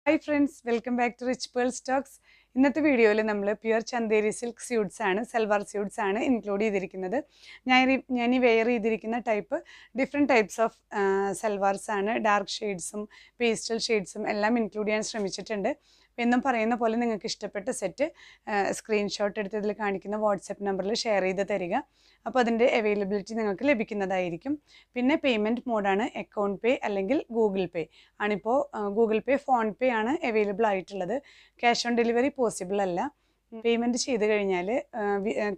Hi friends, welcome back to Richpearls Talkzz. ഇന്നത്തെ വീഡിയോയിൽ നമ്മൾ പ്യുവർ ചന്ദേരി സിൽക്ക് സ്യൂട്ട്സ് ആണ്, സൽവാർ സ്യൂട്ട്സ് ആണ് ഇൻക്ലൂഡ് ചെയ്തിരിക്കുന്നത്. ഞാൻ ഈ വെയർ ചെയ്തിരിക്കുന്ന ഡിഫറെൻറ്റ് ടൈപ്സ് ഓഫ് സൽവാർസ് ആണ്. ഡാർക്ക് ഷെയ്ഡ്സും പേസ്റ്റൽ ഷെയ്ഡ്സും എല്ലാം ഇൻക്ലൂഡ് ചെയ്യാൻ ശ്രമിച്ചിട്ടുണ്ട്. എന്നും പറയുന്ന പോലെ നിങ്ങൾക്ക് ഇഷ്ടപ്പെട്ട സെറ്റ് സ്ക്രീൻഷോട്ട് എടുത്ത് ഇതിൽ കാണിക്കുന്ന വാട്സപ്പ് നമ്പറിൽ ഷെയർ ചെയ്ത് തരിക. അപ്പോൾ അതിൻ്റെ അവൈലബിലിറ്റി നിങ്ങൾക്ക് ലഭിക്കുന്നതായിരിക്കും. പിന്നെ പേയ്മെൻറ്റ് മോഡാണ് അക്കൗണ്ട് പേ അല്ലെങ്കിൽ ഗൂഗിൾ പേ ആണിപ്പോൾ. ഗൂഗിൾ പേ, ഫോൺ പേ ആണ് അവൈലബിൾ ആയിട്ടുള്ളത്. ക്യാഷ് ഓൺ ഡെലിവറി പോസിബിൾ അല്ല. പേയ്മെൻറ്റ് ചെയ്ത് കഴിഞ്ഞാൽ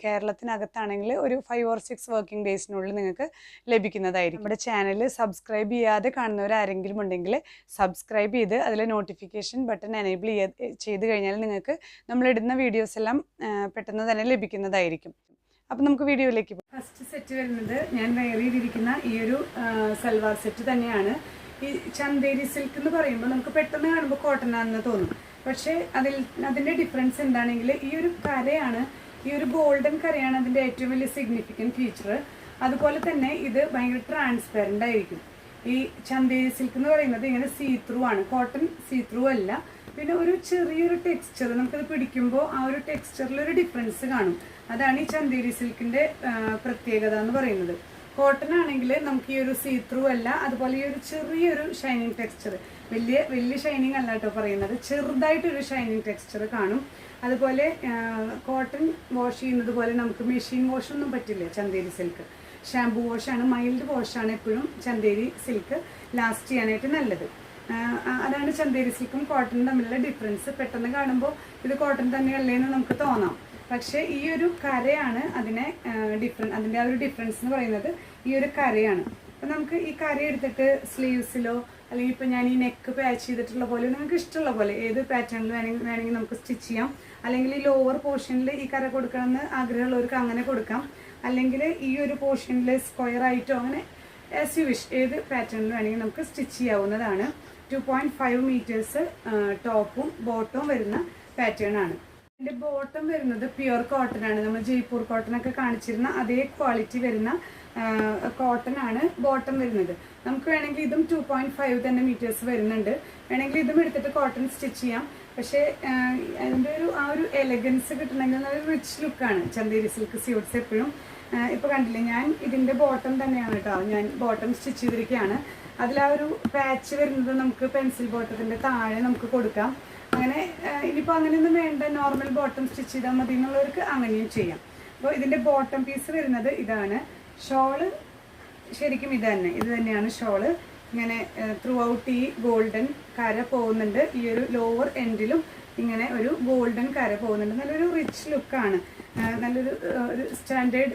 കേരളത്തിനകത്താണെങ്കിൽ ഒരു 5 or 6 വർക്കിംഗ് ഡേയ്സിനുള്ളിൽ നിങ്ങൾക്ക് ലഭിക്കുന്നതായിരിക്കും. നമ്മുടെ ചാനൽ സബ്സ്ക്രൈബ് ചെയ്യാതെ കാണുന്നവരാരെങ്കിലും ഉണ്ടെങ്കിൽ സബ്സ്ക്രൈബ് ചെയ്ത് അതിൽ നോട്ടിഫിക്കേഷൻ ബട്ടൺ എനേബിൾ ചെയ്ത് കഴിഞ്ഞാൽ നിങ്ങൾക്ക് നമ്മളിടുന്ന വീഡിയോസ് എല്ലാം പെട്ടെന്ന് തന്നെ ലഭിക്കുന്നതായിരിക്കും. അപ്പോൾ നമുക്ക് വീഡിയോയിലേക്ക് പോകാം. ഫസ്റ്റ് സെറ്റ് വരുന്നത് ഞാൻ വെയർ ചെയ്തിരിക്കുന്ന ഈ ഒരു സൽവാർ സെറ്റ് തന്നെയാണ്. ഈ ചന്ദേരി സിൽക്ക് എന്ന് പറയുമ്പോൾ നമുക്ക് പെട്ടെന്ന് കാണുമ്പോൾ കോട്ടൺ ആണെന്ന് തോന്നും. പക്ഷേ അതിൻ്റെ ഡിഫറൻസ് എന്താണെങ്കിൽ ഈ ഒരു കരയാണ്, ഈ ഒരു ഗോൾഡൻ കരയാണ് അതിൻ്റെ ഏറ്റവും വലിയ സിഗ്നിഫിക്കൻറ്റ് ഫീച്ചർ. അതുപോലെ തന്നെ ഇത് ഭയങ്കര ട്രാൻസ്പെറൻ്റ് ആയിരിക്കും. ഈ ചന്ദേരി സിൽക്ക് എന്ന് പറയുന്നത് ഇങ്ങനെ സീ ത്രൂ ആണ്, കോട്ടൺ സീ ത്രൂ അല്ല. പിന്നെ ഒരു ചെറിയൊരു ടെക്സ്ചർ, നമുക്കത് പിടിക്കുമ്പോൾ ആ ഒരു ടെക്സ്ചറിലൊരു ഡിഫറൻസ് കാണും. അതാണ് ഈ ചന്ദേരി സിൽക്കിൻ്റെ പ്രത്യേകത എന്ന് പറയുന്നത്. കോട്ടൺ ആണെങ്കിൽ നമുക്ക് ഈ ഒരു സീ ത്രൂ അല്ല, അതുപോലെ ഈ ഒരു ചെറിയൊരു ഷൈനിങ് ടെക്സ്ചർ, വലിയ ഷൈനിങ് അല്ല കേട്ടോ പറയുന്നത്, ചെറുതായിട്ടൊരു ഷൈനിങ് ടെക്സ്ചർ കാണും. അതുപോലെ കോട്ടൺ വാഷ് ചെയ്യുന്നത് പോലെ നമുക്ക് മെഷീൻ വാഷൊന്നും പറ്റില്ല ചന്ദേരി സിൽക്ക്. ഷാംപൂ വാഷാണ്, മൈൽഡ് വാഷാണ് എപ്പോഴും ചന്ദേരി സിൽക്ക് ലാസ്റ്റ് ചെയ്യാനായിട്ട് നല്ലത്. അതാണ് ചന്ദേരി സിൽക്കും കോട്ടണും തമ്മിലുള്ള ഡിഫറൻസ്. പെട്ടെന്ന് കാണുമ്പോൾ ഇത് കോട്ടൺ തന്നെയല്ലേ എന്ന് നമുക്ക് തോന്നാം. പക്ഷേ ഈ ഒരു കരയാണ് അതിൻ്റെ ആ ഒരു ഡിഫറൻസ് എന്ന് പറയുന്നത് ഈ ഒരു കരയാണ്. അപ്പം നമുക്ക് ഈ കര എടുത്തിട്ട് സ്ലീവ്സിലോ അല്ലെങ്കിൽ ഇപ്പം ഞാൻ ഈ നെക്ക് പാച്ച് ചെയ്തിട്ടുള്ള പോലെ നിങ്ങൾക്ക് ഇഷ്ടമുള്ള പോലെ ഏത് പാറ്റേണിൽ വേണമെങ്കിൽ നമുക്ക് സ്റ്റിച്ച് ചെയ്യാം. അല്ലെങ്കിൽ ഈ ലോവർ പോർഷനിൽ ഈ കര കൊടുക്കണമെന്ന് ആഗ്രഹമുള്ളവർക്ക് അങ്ങനെ കൊടുക്കാം. അല്ലെങ്കിൽ ഈ ഒരു പോർഷനിൽ സ്ക്വയർ ആയിട്ടോ അങ്ങനെ ആസ് യു വിഷ് ഏത് പാറ്റേണിൽ വേണമെങ്കിൽ നമുക്ക് സ്റ്റിച്ച് ചെയ്യാവുന്നതാണ്. 2.5 meters ടോപ്പും ബോട്ടവും വരുന്ന പാറ്റേൺ ആണ്. ഇതിൻ്റെ ബോട്ടം വരുന്നത് പ്യുവർ കോട്ടൺ ആണ്. നമ്മൾ ജയ്പൂർ കോട്ടൺ ഒക്കെ കാണിച്ചിരുന്ന അതേ ക്വാളിറ്റി വരുന്ന കോട്ടൺ ആണ് ബോട്ടം വരുന്നത്. നമുക്ക് വേണമെങ്കിൽ ഇതും 2.5 തന്നെ മീറ്റേഴ്സ് വരുന്നുണ്ട്. വേണമെങ്കിൽ ഇതും എടുത്തിട്ട് കോട്ടൺ സ്റ്റിച്ച് ചെയ്യാം. പക്ഷേ അതിൻ്റെ ആ ഒരു എലഗൻസ് കിട്ടണമെങ്കിൽ നല്ലൊരു റിച്ച് ലുക്കാണ് ചന്ദേരി സിൽക്ക് സ്യൂട്ട്സ് എപ്പോഴും. ഇപ്പോൾ കണ്ടില്ലേ, ഞാൻ ഇതിൻ്റെ ബോട്ടം തന്നെയാണ് കേട്ടോ, ഞാൻ ബോട്ടം സ്റ്റിച്ച് ചെയ്തിരിക്കുകയാണ്. അതിൽ ആ ഒരു പാച്ച് വരുന്നത് നമുക്ക് പെൻസിൽ ബോട്ടത്തിൻ്റെ താഴെ നമുക്ക് കൊടുക്കാം. അങ്ങനെ ഇനിയിപ്പോൾ അങ്ങനെയൊന്നും വേണ്ട, നോർമൽ ബോട്ടം സ്റ്റിച്ച് ചെയ്താൽ മതി എന്നുള്ളവർക്ക് അങ്ങനെയും ചെയ്യാം. അപ്പോൾ ഇതിൻ്റെ ബോട്ടം പീസ് വരുന്നത് ഇതാണ്. ഷോള് ശരിക്കും ഇത് തന്നെയാണ് ഷോള്. ഇങ്ങനെ ത്രൂ ഔട്ട് ഈ ഗോൾഡൻ കര പോകുന്നുണ്ട്. ഈ ഒരു ലോവർ എൻഡിലും ഇങ്ങനെ ഒരു ഗോൾഡൻ കര പോകുന്നുണ്ട്. നല്ലൊരു റിച്ച് ലുക്കാണ്. നല്ലൊരു സ്റ്റാൻഡേർഡ്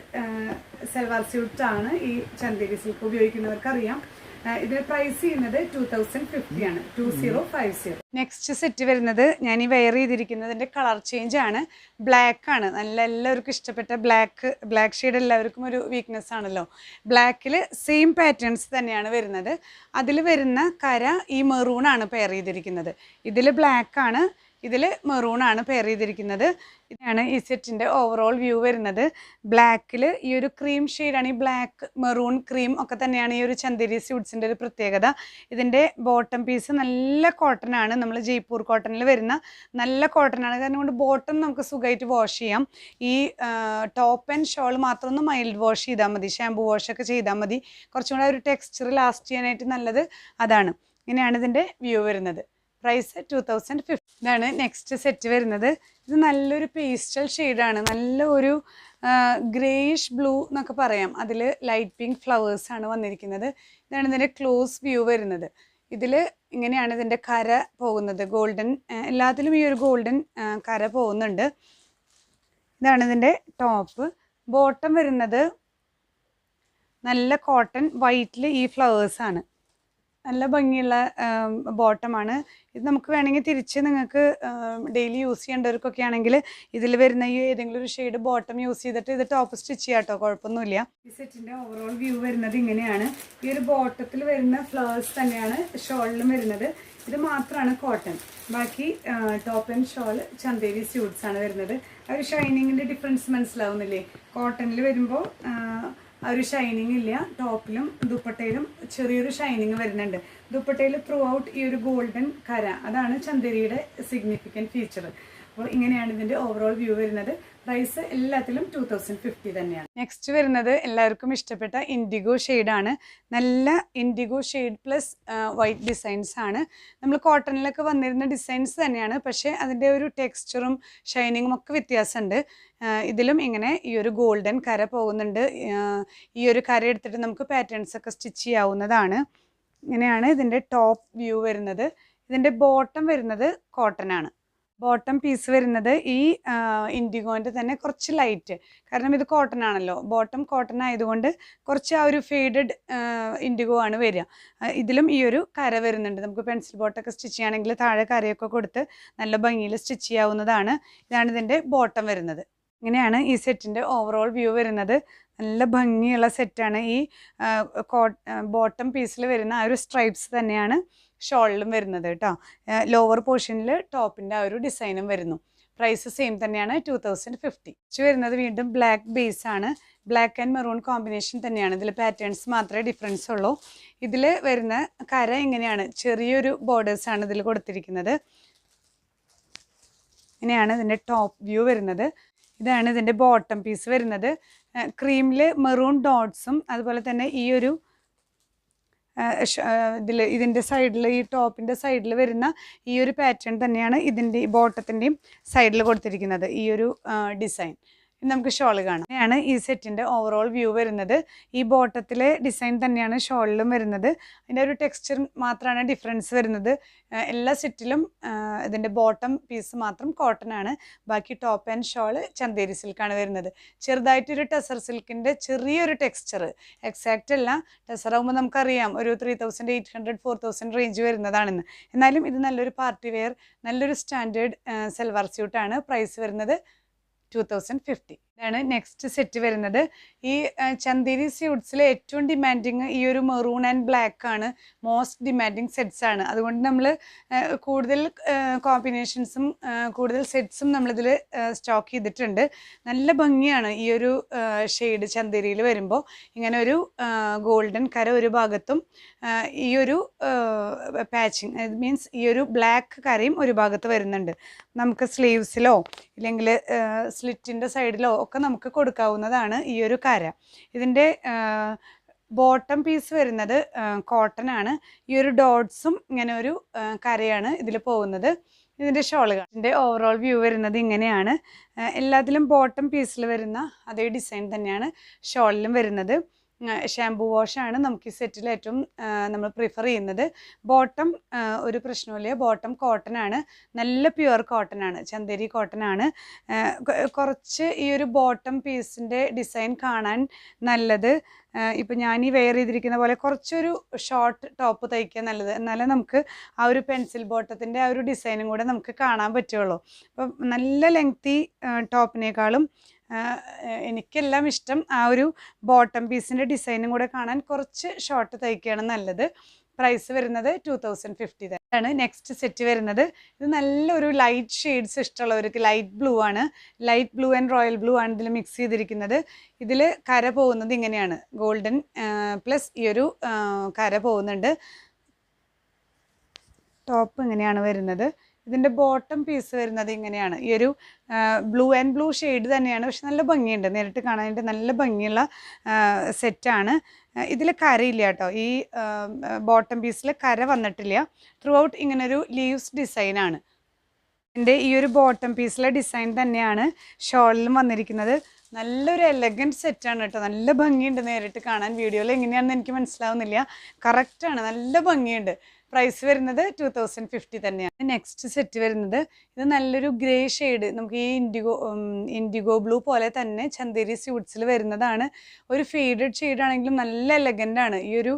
സൽവാർ സ്യൂട്ടാണ് ഈ ചന്ദേരി സിൽക്ക് ഉപയോഗിക്കുന്നവർക്കറിയാം. ഇതിന് പ്രൈസ് ചെയ്യുന്നത് 2050 ആണ്, 2050. നെക്സ്റ്റ് സെറ്റ് വരുന്നത് ഞാൻ ഈ വെയർ ചെയ്തിരിക്കുന്നതിൻ്റെ കളർ ചേഞ്ച് ആണ്. ബ്ലാക്ക് ആണ്. എല്ലാവർക്കും ഇഷ്ടപ്പെട്ട ബ്ലാക്ക് ഷെയ്ഡ് എല്ലാവർക്കും ഒരു വീക്ക്നെസ് ആണല്ലോ. ബ്ലാക്കിൽ സെയിം പാറ്റേൺസ് തന്നെയാണ് വരുന്നത്. അതിൽ വരുന്ന കര ഈ മെറൂൺ ആണ് പെയർ ചെയ്തിരിക്കുന്നത്. ഇതിൽ ബ്ലാക്ക് ആണ്, ഇതിൽ മെറൂൺ ആണ് പെയർ ചെയ്തിരിക്കുന്നത്. ഇതാണ് ഈ സെറ്റിൻ്റെ ഓവറോൾ വ്യൂ വരുന്നത്. ബ്ലാക്കിൽ ഈ ഒരു ക്രീം ഷെയ്ഡാണ്. ഈ ബ്ലാക്ക്, മെറൂൺ, ക്രീം ഒക്കെ തന്നെയാണ് ഈ ഒരു ചന്ദേരി സ്യൂട്ട്സിൻ്റെ ഒരു പ്രത്യേകത. ഇതിൻ്റെ ബോട്ടം പീസ് നല്ല കോട്ടൺ ആണ്. നമ്മൾ ജയ്പൂർ കോട്ടണിൽ വരുന്ന നല്ല കോട്ടൺ ആണ്. കാരണം കൊണ്ട് ബോട്ടം നമുക്ക് സുഖമായിട്ട് വാഷ് ചെയ്യാം. ഈ ടോപ്പ് ആൻഡ് ഷോൾ മാത്രം ഒന്ന് മൈൽഡ് വാഷ് ചെയ്താൽ മതി, ഷാംപൂ വാഷൊക്കെ ചെയ്താൽ മതി. കുറച്ചും കൂടെ ഒരു ടെക്സ്ചർ ലാസ്റ്റ് ചെയ്യാനായിട്ട് നല്ലത് അതാണ്. ഇങ്ങനെയാണ് ഇതിൻ്റെ വ്യൂ വരുന്നത്. പ്രൈസ് 2050. ഇതാണ് നെക്സ്റ്റ് സെറ്റ് വരുന്നത്. ഇത് നല്ലൊരു പേസ്റ്റൽ ഷെയ്ഡാണ്. നല്ല ഒരു ഗ്രേയിഷ് ബ്ലൂ എന്നൊക്കെ പറയാം. അതിൽ ലൈറ്റ് പിങ്ക് ഫ്ലവേഴ്സാണ് വന്നിരിക്കുന്നത്. ഇതാണ് ഇതിൻ്റെ ക്ലോസ് വ്യൂ വരുന്നത്. ഇതിൽ ഇങ്ങനെയാണ് ഇതിൻ്റെ കര പോകുന്നത്. ഗോൾഡൻ, എല്ലാത്തിലും ഈ ഒരു ഗോൾഡൻ കര പോകുന്നുണ്ട്. ഇതാണ് ഇതിൻ്റെ ടോപ്പ്. ബോട്ടം വരുന്നത് നല്ല കോട്ടൺ വൈറ്റിൽ ഈ ഫ്ലവേഴ്സാണ്. നല്ല ഭംഗിയുള്ള ബോട്ടമാണ്. ഇത് നമുക്ക് വേണമെങ്കിൽ തിരിച്ച് നിങ്ങൾക്ക് ഡെയിലി യൂസ് ചെയ്യേണ്ടവർക്കൊക്കെ ആണെങ്കിൽ ഇതിൽ വരുന്ന ഈ ഏതെങ്കിലും ഒരു ഷെയ്ഡ് ബോട്ടം യൂസ് ചെയ്തിട്ട് ഇത് ടോപ്പ് സ്റ്റിച്ച് ചെയ്യാം കേട്ടോ, കുഴപ്പമൊന്നുമില്ല. ഈ സെറ്റിൻ്റെ ഓവറോൾ വ്യൂ വരുന്നത് ഇങ്ങനെയാണ്. ഈ ഒരു ബോട്ടത്തിൽ വരുന്ന ഫ്ലവേഴ്സ് തന്നെയാണ് ഷോളിലും വരുന്നത്. ഇത് മാത്രമാണ് കോട്ടൺ. ബാക്കി top and shawl Chanderi suits ആണ് വരുന്നത്. ആ ഒരു ഷൈനിങ്ങിൻ്റെ ഡിഫറൻസ് മനസ്സിലാവുന്നില്ലേ? കോട്ടണിൽ വരുമ്പോൾ ആ ഒരു ഷൈനിങ് ഇല്ല. ടോപ്പിലും ദുപ്പട്ടയിലും ചെറിയൊരു ഷൈനിങ് വരുന്നുണ്ട്. ദുപ്പട്ടയിൽ ത്രൂ ഔട്ട് ഈ ഒരു ഗോൾഡൻ കര, അതാണ് ചന്ദേരിയുടെ സിഗ്നിഫിക്കൻറ്റ് ഫീച്ചർ. അപ്പോൾ ഇങ്ങനെയാണ് ഇതിൻ്റെ ഓവറോൾ വ്യൂ വരുന്നത്. പ്രൈസ് എല്ലാത്തിലും 2050 തന്നെയാണ്. നെക്സ്റ്റ് വരുന്നത് എല്ലാവർക്കും ഇഷ്ടപ്പെട്ട ഇൻഡിഗോ ഷെയ്ഡാണ്. നല്ല IndiGo shade plus white designs ആണ്. നമ്മൾ കോട്ടണിലൊക്കെ വന്നിരുന്ന ഡിസൈൻസ് തന്നെയാണ്, പക്ഷേ അതിൻ്റെ ഒരു ടെക്സ്ചറും ഷൈനിങ്ങും ഒക്കെ വ്യത്യാസമുണ്ട്. ഇതിലും ഇങ്ങനെ ഈ ഒരു ഗോൾഡൻ കര പോകുന്നുണ്ട്. ഈ ഒരു കര എടുത്തിട്ട് നമുക്ക് പാറ്റേൺസ് ഒക്കെ സ്റ്റിച്ച് ചെയ്യാവുന്നതാണ്. ഇങ്ങനെയാണ് ഇതിൻ്റെ ടോപ്പ് വ്യൂ വരുന്നത്. ഇതിൻ്റെ ബോട്ടം വരുന്നത് കോട്ടൺ ആണ്. ബോട്ടം പീസ് വരുന്നത് ഈ ഇൻഡിഗോൻ്റെ തന്നെ കുറച്ച് ലൈറ്റ്, കാരണം ഇത് കോട്ടൺ ആണല്ലോ. ബോട്ടം കോട്ടൺ ആയതുകൊണ്ട് കുറച്ച് ആ ഒരു ഫെയ്ഡഡ് ഇൻഡിഗോ ആണ് വരിക. ഇതിലും ഈ ഒരു കര വരുന്നുണ്ട്. നമുക്ക് പെൻസിൽ ബോട്ടൊക്കെ സ്റ്റിച്ച് ചെയ്യുകയാണെങ്കിൽ താഴെ കരയൊക്കെ കൊടുത്ത് നല്ല ഭംഗിയിൽ സ്റ്റിച്ച് ചെയ്യാവുന്നതാണ്. ഇതാണ് ഇതിൻ്റെ ബോട്ടം വരുന്നത്. ഇങ്ങനെയാണ് ഈ സെറ്റിൻ്റെ ഓവറോൾ വ്യൂ വരുന്നത്. നല്ല ഭംഗിയുള്ള സെറ്റാണ്. ഈ ബോട്ടം പീസിൽ വരുന്ന ആ ഒരു സ്ട്രൈപ്സ് തന്നെയാണ് ഷോളിലും വരുന്നത് കേട്ടോ. ലോവർ പോർഷനിൽ ടോപ്പിൻ്റെ ആ ഒരു ഡിസൈനും വരുന്നു. പ്രൈസ് സെയിം തന്നെയാണ്, 2050. വരുന്നത് വീണ്ടും ബ്ലാക്ക് ബേസ് ആണ്. ബ്ലാക്ക് ആൻഡ് മെറൂൺ കോമ്പിനേഷൻ തന്നെയാണ്. ഇതിൽ പാറ്റേൺസ് മാത്രമേ ഡിഫറൻസ് ഉള്ളൂ. ഇതിൽ വരുന്ന കര ഇങ്ങനെയാണ്, ചെറിയൊരു ബോർഡേഴ്സാണ് ഇതിൽ കൊടുത്തിരിക്കുന്നത്. ഇങ്ങനെയാണ് ഇതിൻ്റെ ടോപ്പ് വ്യൂ വരുന്നത്. ഇതാണ് ഇതിൻ്റെ ബോട്ടം പീസ് വരുന്നത്. ക്രീമിൽ മെറൂൺ ഡോട്ട്സും അതുപോലെ തന്നെ ഈ ഒരു ഇതിൻ്റെ സൈഡിൽ, ഈ ടോപ്പിൻ്റെ സൈഡിൽ വരുന്ന ഈ ഒരു പാറ്റേൺ തന്നെയാണ് ഇതിൻ്റെ ബോട്ടത്തിൻ്റെയും സൈഡിൽ കൊടുത്തിരിക്കുന്നത്. ഈ ഒരു ഡിസൈൻ നമുക്ക് ഷോൾ കാണാം. അങ്ങനെയാണ് ഈ സെറ്റിൻ്റെ ഓവറോൾ വ്യൂ വരുന്നത്. ഈ ബോട്ടത്തിലെ ഡിസൈൻ തന്നെയാണ് ഷോളിലും വരുന്നത്. അതിൻ്റെ ഒരു ടെക്സ്ചർ മാത്രമാണ് ഡിഫറൻസ് വരുന്നത്. എല്ലാ സെറ്റിലും ഇതിൻ്റെ ബോട്ടം പീസ് മാത്രം കോട്ടൺ ആണ്. ബാക്കി ടോപ്പ് ആൻഡ് ഷോള് ചന്തേരി സിൽക്കാണ് വരുന്നത്. ചെറുതായിട്ടൊരു ടെസർ സിൽക്കിൻ്റെ ചെറിയൊരു ടെക്സ്ചർ, എക്സാക്റ്റ് അല്ല. ടെസർ ആകുമ്പോൾ നമുക്കറിയാം ഒരു 3800 4000 റേഞ്ച് വരുന്നതാണെന്ന്. എന്നാലും ഇത് നല്ലൊരു പാർട്ടി വെയർ, നല്ലൊരു സ്റ്റാൻഡേർഡ് സൽവാർ സ്യൂട്ടാണ്. പ്രൈസ് വരുന്നത് 2050. ഇതാണ് നെക്സ്റ്റ് സെറ്റ് വരുന്നത്. ഈ ചന്തേരി സ്യൂട്ട്സിലെ ഏറ്റവും ഡിമാൻഡിങ് ഈ ഒരു മെറൂൺ ആൻഡ് ബ്ലാക്ക് ആണ്. മോസ്റ്റ് ഡിമാൻഡിങ് സെറ്റ്സ് ആണ്. അതുകൊണ്ട് നമ്മൾ കൂടുതൽ കോമ്പിനേഷൻസും കൂടുതൽ സെറ്റ്സും നമ്മളിതിൽ സ്റ്റോക്ക് ചെയ്തിട്ടുണ്ട്. നല്ല ഭംഗിയാണ് ഈ ഒരു ഷെയ്ഡ് ചന്തേരിയിൽ വരുമ്പോൾ. ഇങ്ങനെ ഒരു ഗോൾഡൻ കര ഒരു ഭാഗത്തും ഈ ഒരു പാച്ചിങ് മീൻസ് ഈ ഒരു ബ്ലാക്ക് കരയും ഒരു ഭാഗത്ത് വരുന്നുണ്ട്. നമുക്ക് സ്ലീവ്സിലോ ഇല്ലെങ്കിൽ സ്ലിറ്റിൻ്റെ സൈഡിലോ ഒക്കെ നമുക്ക് കൊടുക്കാവുന്നതാണ് ഈ ഒരു കര. ഇതിൻ്റെ ബോട്ടം പീസ് വരുന്നത് കോട്ടൺ ആണ്. ഈ ഒരു ഡോട്ട്സും ഇങ്ങനെ ഒരു കരയാണ് ഇതിൽ പോകുന്നത്. ഇതിൻ്റെ ഷോളുകൾ, ഇതിൻ്റെ ഓവറോൾ വ്യൂ വരുന്നത് ഇങ്ങനെയാണ്. എല്ലാത്തിലും ബോട്ടം പീസിൽ വരുന്ന അതേ ഡിസൈൻ തന്നെയാണ് ഷോളിലും വരുന്നത്. ഷാംപൂ വാഷാണ് നമുക്ക് ഈ സെറ്റിൽ ഏറ്റവും നമ്മൾ പ്രിഫർ ചെയ്യുന്നത്. ബോട്ടം ഒരു പ്രശ്നമില്ല, ബോട്ടം കോട്ടൺ ആണ്, നല്ല പ്യുവർ കോട്ടൺ ആണ്, ചന്തേരി കോട്ടൺ ആണ്. കുറച്ച് ഈ ഒരു ബോട്ടം പീസിൻ്റെ ഡിസൈൻ കാണാൻ നല്ലത്, ഇപ്പം ഞാൻ ഈ വെയർ ചെയ്തിരിക്കുന്ന പോലെ കുറച്ചൊരു ഷോർട്ട് ടോപ്പ് തയ്ക്കുക നല്ലത്. എന്നാലേ നമുക്ക് ആ ഒരു പെൻസിൽ ബോട്ടത്തിൻ്റെ ആ ഒരു ഡിസൈനും കൂടെ നമുക്ക് കാണാൻ പറ്റുള്ളൂ. അപ്പം നല്ല ലെങ്തി ടോപ്പിനേക്കാളും എനിക്കെല്ലാം ഇഷ്ടം ആ ഒരു ബോട്ടം പീസിൻ്റെ ഡിസൈനും കൂടെ കാണാൻ കുറച്ച് ഷോർട്ട് തയ്ക്കുകയാണ് നല്ലത്. പ്രൈസ് വരുന്നത് 2050 ആണ്. നെക്സ്റ്റ് സെറ്റ് വരുന്നത് ഇത് നല്ലൊരു ലൈറ്റ് ഷെയ്ഡ്സ് ഇഷ്ടമുള്ളവർക്ക് ലൈറ്റ് ബ്ലൂ ആണ്. Light blue and royal blue ആണ് ഇതിൽ മിക്സ് ചെയ്തിരിക്കുന്നത്. ഇതിൽ കര പോകുന്നത് ഇങ്ങനെയാണ്, ഗോൾഡൻ പ്ലസ് ഈ ഒരു കര പോകുന്നുണ്ട്. ടോപ്പ് ഇങ്ങനെയാണ് വരുന്നത്. ഇതിൻ്റെ ബോട്ടം പീസ് വരുന്നത് ഇങ്ങനെയാണ്. ഈ ഒരു ബ്ലൂ ആൻഡ് ബ്ലൂ ഷെയ്ഡ് തന്നെയാണ്, പക്ഷെ നല്ല ഭംഗിയുണ്ട്, നേരിട്ട് കാണാനായിട്ട് നല്ല ഭംഗിയുള്ള സെറ്റാണ്. ഇതിൽ കരയില്ല കേട്ടോ, ഈ ബോട്ടം പീസിൽ കര വന്നിട്ടില്ല. ത്രൂ ഔട്ട് ഇങ്ങനൊരു ലീവ്സ് ഡിസൈനാണ്. ഇതിൻ്റെ ഈ ഒരു ബോട്ടം പീസിലെ ഡിസൈൻ തന്നെയാണ് ഷോളിലും വന്നിരിക്കുന്നത്. നല്ലൊരു എലഗൻറ്റ് സെറ്റാണ് കേട്ടോ, നല്ല ഭംഗിയുണ്ട് നേരിട്ട് കാണാൻ. വീഡിയോയിൽ എങ്ങനെയാണെന്ന് എനിക്ക് മനസ്സിലാവുന്നില്ല, കറക്റ്റാണ്, നല്ല ഭംഗിയുണ്ട്. പ്രൈസ് വരുന്നത് 2050 തന്നെയാണ്. നെക്സ്റ്റ് സെറ്റ് വരുന്നത് ഇത് നല്ലൊരു ഗ്രേ ഷെയ്ഡ്, നമുക്ക് ഈ ഇൻഡിഗോ ബ്ലൂ പോലെ തന്നെ ചന്തേരി സ്യൂട്ട്സിൽ വരുന്നതാണ്. ഒരു ഫെയ്ഡഡ് ഷെയ്ഡാണെങ്കിലും നല്ല എലഗൻ്റ് ആണ്. ഈ ഒരു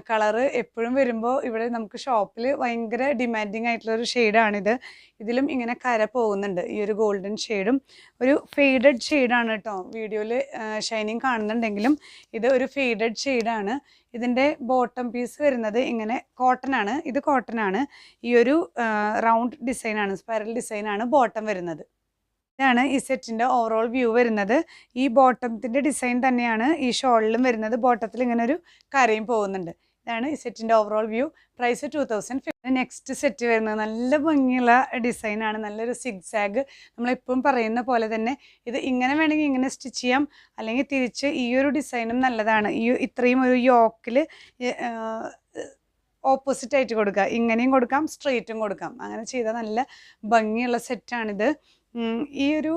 കളറ് എപ്പോഴും വരുമ്പോൾ ഇവിടെ നമുക്ക് ഷോപ്പിൽ ഭയങ്കര ഡിമാൻഡിങ് ആയിട്ടുള്ളൊരു ഷെയ്ഡാണിത്. ഇതിലും ഇങ്ങനെ കര പോകുന്നുണ്ട്, ഈ ഒരു ഗോൾഡൻ ഷെയ്ഡും ഒരു ഫെയ്ഡഡ് ഷെയ്ഡാണ് കേട്ടോ. വീഡിയോയിൽ ഷൈനിങ് കാണുന്നുണ്ടെങ്കിലും ഇത് ഒരു ഫെയ്ഡഡ് ഷെയ്ഡാണ്. ഇതിൻ്റെ ബോട്ടം പീസ് വരുന്നത് ഇങ്ങനെ കോട്ടൺ ആണ്, ഇത് കോട്ടൺ ആണ്. ഈ ഒരു റൗണ്ട് ഡിസൈനാണ്, സ്പൈറൽ ഡിസൈനാണ് ബോട്ടം വരുന്നത്. ഇതാണ് ഈ സെറ്റിൻ്റെ ഓവറോൾ വ്യൂ വരുന്നത്. ഈ ബോട്ടത്തിൻ്റെ ഡിസൈൻ തന്നെയാണ് ഈ ഷോളിലും വരുന്നത്. ബോട്ടത്തിൽ ഇങ്ങനെ ഒരു കരയും പോകുന്നുണ്ട്. ഇതാണ് ഈ സെറ്റിൻ്റെ overall view. Price 2050. Next set വരുന്നത് നല്ല ഭംഗിയുള്ള ഡിസൈനാണ്. നല്ലൊരു സിഗ്സാഗ്. നമ്മളെപ്പോഴും പറയുന്ന പോലെ തന്നെ ഇത് ഇങ്ങനെ വേണമെങ്കിൽ ഇങ്ങനെ സ്റ്റിച്ച് ചെയ്യാം, അല്ലെങ്കിൽ തിരിച്ച് ഈ ഒരു ഡിസൈനും നല്ലതാണ്. ഇത്രയും ഒരു യോക്കിൽ ഓപ്പോസിറ്റ് ആയിട്ട് കൊടുക്കുക. ഇങ്ങനെയും കൊടുക്കാം, സ്ട്രെയിറ്റും കൊടുക്കാം. അങ്ങനെ ചെയ്താൽ നല്ല ഭംഗിയുള്ള സെറ്റാണിത്. ഈ ഒരു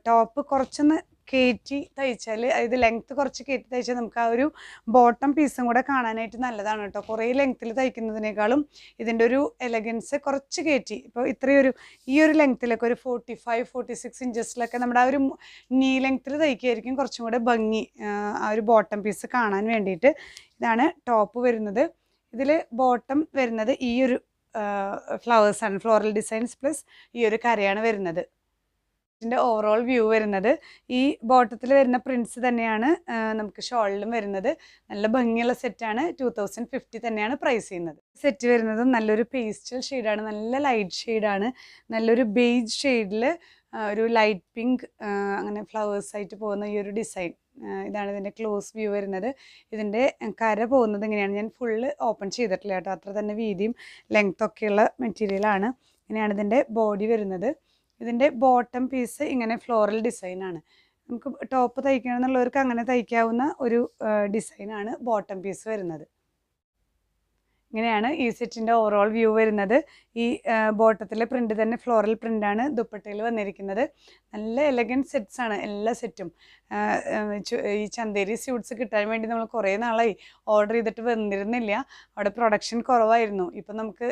ടോപ്പ് കുറച്ചൊന്ന് കയറ്റി തയ്ച്ചാൽ, അതായത് ലെങ്ത്ത് കുറച്ച് കയറ്റി തയ്ച്ചാൽ നമുക്ക് ആ ഒരു ബോട്ടം പീസും കൂടെ കാണാനായിട്ട് നല്ലതാണ് കേട്ടോ. കുറേ ലെങ്ത്തിൽ തയ്ക്കുന്നതിനേക്കാളും ഇതിൻ്റെ ഒരു എലഗൻസ് കുറച്ച് കയറ്റി, ഇപ്പോൾ ഇത്രയൊരു ഈ ഒരു ലെങ്ത്തിലൊക്കെ ഒരു 45-46 ഇഞ്ചസിലൊക്കെ നമ്മുടെ ആ ഒരു നീ ലെങ്ത്തിൽ തയ്ക്കുകയായിരിക്കും കുറച്ചും കൂടെ ഭംഗി ആ ഒരു ബോട്ടം പീസ് കാണാൻ വേണ്ടിയിട്ട്. ഇതാണ് ടോപ്പ് വരുന്നത്. ഇതിൽ ബോട്ടം വരുന്നത് ഈ ഒരു ഫ്ലവേഴ്സാണ്, ഫ്ലോറൽ ഡിസൈൻസ് പ്ലസ് ഈ ഒരു കരയാണ് വരുന്നത്. ഇതിൻ്റെ ഓവറോൾ വ്യൂ വരുന്നത് ഈ ബോട്ടത്തിൽ വരുന്ന പ്രിൻസ് തന്നെയാണ് നമുക്ക് ഷോളിലും വരുന്നത്. നല്ല ഭംഗിയുള്ള സെറ്റാണ്. 2050 തന്നെയാണ് പ്രൈസ് ചെയ്യുന്നത്. സെറ്റ് വരുന്നതും നല്ലൊരു പേസ്റ്റൽ ഷെയ്ഡാണ്, നല്ല ലൈറ്റ് ഷെയ്ഡാണ്. നല്ലൊരു ബേജ് ഷെയ്ഡിൽ ഒരു ലൈറ്റ് പിങ്ക് അങ്ങനെ ഫ്ലവേഴ്സായിട്ട് പോകുന്ന ഈ ഒരു ഡിസൈൻ. ഇതാണ് ഇതിൻ്റെ ക്ലോസ് വ്യൂ വരുന്നത്. ഇതിൻ്റെ കര പോകുന്നത് ഇങ്ങനെയാണ്. ഞാൻ ഫുള്ള് ഓപ്പൺ ചെയ്തിട്ടില്ല കേട്ടോ, അത്ര തന്നെ വീതിയും ലെങ്ത്തൊക്കെയുള്ള മെറ്റീരിയലാണ്. ഇങ്ങനെയാണ് ഇതിൻ്റെ ബോഡി വരുന്നത്. ഇതിൻ്റെ ബോട്ടം പീസ് ഇങ്ങനെ ഫ്ലോറൽ ഡിസൈനാണ്. നമുക്ക് ടോപ്പ് തയ്ക്കണമെന്നുള്ളവർക്ക് അങ്ങനെ തയ്ക്കാവുന്ന ഒരു ഡിസൈനാണ് ബോട്ടം പീസ് വരുന്നത്. ഇങ്ങനെയാണ് ഈ സെറ്റിൻ്റെ ഓവറോൾ വ്യൂ വരുന്നത്. ഈ ബോട്ടത്തിലെ പ്രിൻ്റ് തന്നെ ഫ്ലോറൽ പ്രിൻ്റാണ് ദുപ്പട്ടയിൽ വന്നിരിക്കുന്നത്. നല്ല എലഗൻറ്റ് സെറ്റ്സാണ് എല്ലാ സെറ്റും. ഈ ചന്തേരി സ്യൂട്ട്സ് കിട്ടാൻ വേണ്ടി നമ്മൾ കുറേ നാളായി ഓർഡർ ചെയ്തിട്ട് വന്നിരുന്നില്ല. അവിടെ പ്രൊഡക്ഷൻ കുറവായിരുന്നു. ഇപ്പം നമുക്ക്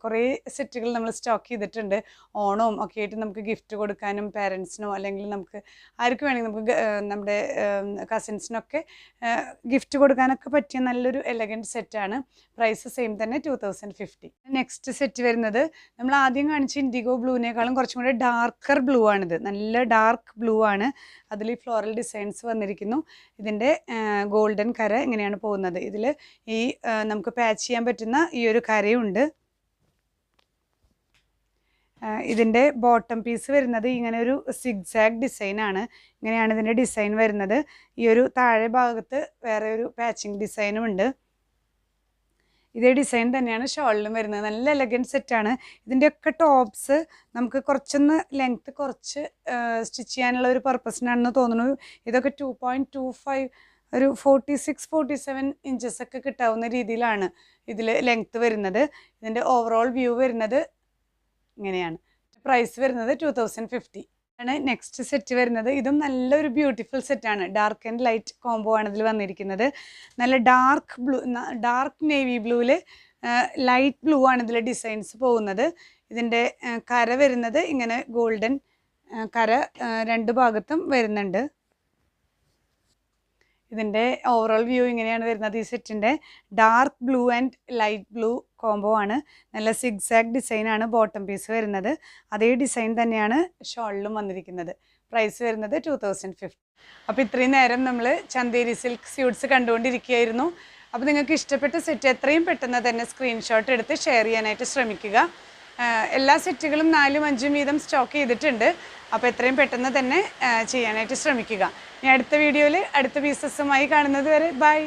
കുറേ സെറ്റുകൾ നമ്മൾ സ്റ്റോക്ക് ചെയ്തിട്ടുണ്ട്. ഓണവും ഒക്കെ ആയിട്ട് നമുക്ക് ഗിഫ്റ്റ് കൊടുക്കാനും പാരൻസിനോ അല്ലെങ്കിൽ നമുക്ക് ആർക്ക് വേണമെങ്കിൽ നമുക്ക് നമ്മുടെ കസിൻസിനൊക്കെ ഗിഫ്റ്റ് കൊടുക്കാനൊക്കെ പറ്റിയ നല്ലൊരു എലഗൻറ്റ് സെറ്റാണ്. പ്രൈസ് സെയിം തന്നെ 2050. നെക്സ്റ്റ് സെറ്റ് വരുന്നത് നമ്മൾ ആദ്യം കാണിച്ച ഇൻഡിഗോ ബ്ലൂവിനേക്കാളും കുറച്ചും കൂടെ ഡാർക്കർ ബ്ലൂ ആണിത്. നല്ല ഡാർക്ക് ബ്ലൂ ആണ്. അതിൽ ഫ്ലോറൽ ഡിസൈൻസ് വന്നിരിക്കുന്നു. ഇതിൻ്റെ ഗോൾഡൻ കര ഇങ്ങനെയാണ് പോകുന്നത്. ഇതിൽ ഈ നമുക്ക് പാച്ച് ചെയ്യാൻ പറ്റുന്ന ഈ ഒരു കരയുണ്ട്. ഇതിൻ്റെ ബോട്ടം പീസ് വരുന്നത് ഇങ്ങനെ ഒരു സിഗ്സാഗ് ഡിസൈനാണ്. ഇങ്ങനെയാണ് ഇതിൻ്റെ ഡിസൈൻ വരുന്നത്. ഈ ഒരു താഴെ ഭാഗത്ത് വേറെ ഒരു പാച്ചിങ് ഡിസൈനും ഉണ്ട്. ഇതേ ഡിസൈൻ തന്നെയാണ് ഷോളിലും വരുന്നത്. നല്ല എലഗൻറ്റ് സെറ്റാണ്. ഇതിൻ്റെയൊക്കെ ടോപ്സ് നമുക്ക് കുറച്ചൊന്ന് ലെങ്ത്ത് കുറച്ച് സ്റ്റിച്ച് ചെയ്യാനുള്ള ഒരു പർപ്പസിനാണെന്ന് തോന്നുന്നു. ഇതൊക്കെ 2.25 ഒരു 46-47 ഇഞ്ചസൊക്കെ കിട്ടാവുന്ന രീതിയിലാണ് ഇതിൽ ലെങ്ത്ത് വരുന്നത്. ഇതിൻ്റെ ഓവറോൾ വ്യൂ വരുന്നത് ഇങ്ങനെയാണ്. പ്രൈസ് വരുന്നത് 2050 ആണ്. നെക്സ്റ്റ് സെറ്റ് വരുന്നത് ഇതും നല്ലൊരു ബ്യൂട്ടിഫുൾ സെറ്റാണ്. ഡാർക്ക് ആൻഡ് ലൈറ്റ് കോംബോ ആണ് ഇതിൽ വന്നിരിക്കുന്നത്. നല്ല ഡാർക്ക് ബ്ലൂ, ഡാർക്ക് നേവി ബ്ലൂവിൽ ലൈറ്റ് ബ്ലൂ ആണ് ഇതിൽ ഡിസൈൻസ് പോകുന്നത്. ഇതിൻ്റെ കര വരുന്നത് ഇങ്ങനെ ഗോൾഡൻ കര രണ്ട് ഭാഗത്തും വരുന്നുണ്ട്. ഇതിൻ്റെ ഓവറോൾ വ്യൂ ഇങ്ങനെയാണ് വരുന്നത്. ഈ സെറ്റിൻ്റെ dark blue and light blue combo ആണ്. നല്ല സിഗ്സാഗ് ഡിസൈനാണ് ബോട്ടം പീസ് വരുന്നത്. അതേ ഡിസൈൻ തന്നെയാണ് ഷോളിലും വന്നിരിക്കുന്നത്. പ്രൈസ് വരുന്നത് 2050. അപ്പോൾ ഇത്രയും നേരം നമ്മൾ ചന്തേരി സിൽക്ക് സ്യൂട്ട്സ് കണ്ടുകൊണ്ടിരിക്കുകയായിരുന്നു. അപ്പോൾ നിങ്ങൾക്ക് ഇഷ്ടപ്പെട്ട സെറ്റ് എത്രയും പെട്ടെന്ന് തന്നെ സ്ക്രീൻഷോട്ട് എടുത്ത് ഷെയർ ചെയ്യാനായിട്ട് ശ്രമിക്കുക. എല്ലാ സെറ്റുകളും 4-5 വീതം സ്റ്റോക്ക് ചെയ്തിട്ടുണ്ട്. അപ്പോൾ എത്രയും പെട്ടെന്ന് തന്നെ ചെയ്യാനായിട്ട് ശ്രമിക്കുക. ഇനി അടുത്ത വീഡിയോയിൽ അടുത്ത പീസസുമായി കാണുന്നത് വരെ ബൈ.